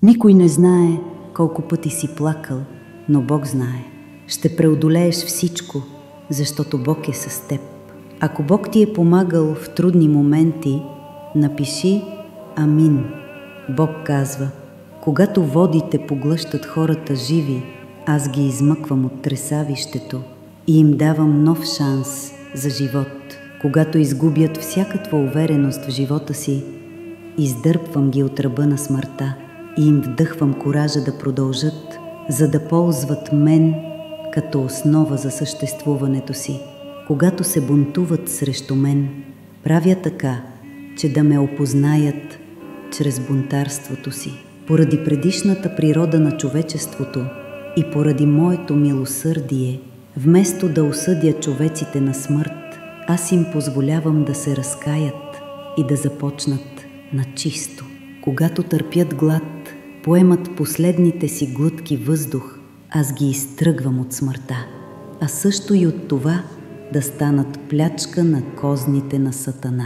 Никой не знае колко пъти си плакал, но Бог знае. Ще преодолееш всичко, защото Бог е с теб. Ако Бог ти е помагал в трудни моменти, напиши Амин. Бог казва: когато водите поглъщат хората живи, аз ги измъквам от тресавището и им давам нов шанс за живот. Когато изгубят всякаква увереност в живота си, издърпвам ги от ръба на смъртта и им вдъхвам коража да продължат, за да ползват мен като основа за съществуването си. Когато се бунтуват срещу мен, правя така, че да ме опознаят чрез бунтарството си. Поради предишната природа на човечеството и поради моето милосърдие, вместо да осъдя човеците на смърт, аз им позволявам да се разкаят и да започнат на чисто. Когато търпят глад, поемат последните си глътки въздух, аз ги изтръгвам от смъртта, а също и от това да станат плячка на козните на Сатана.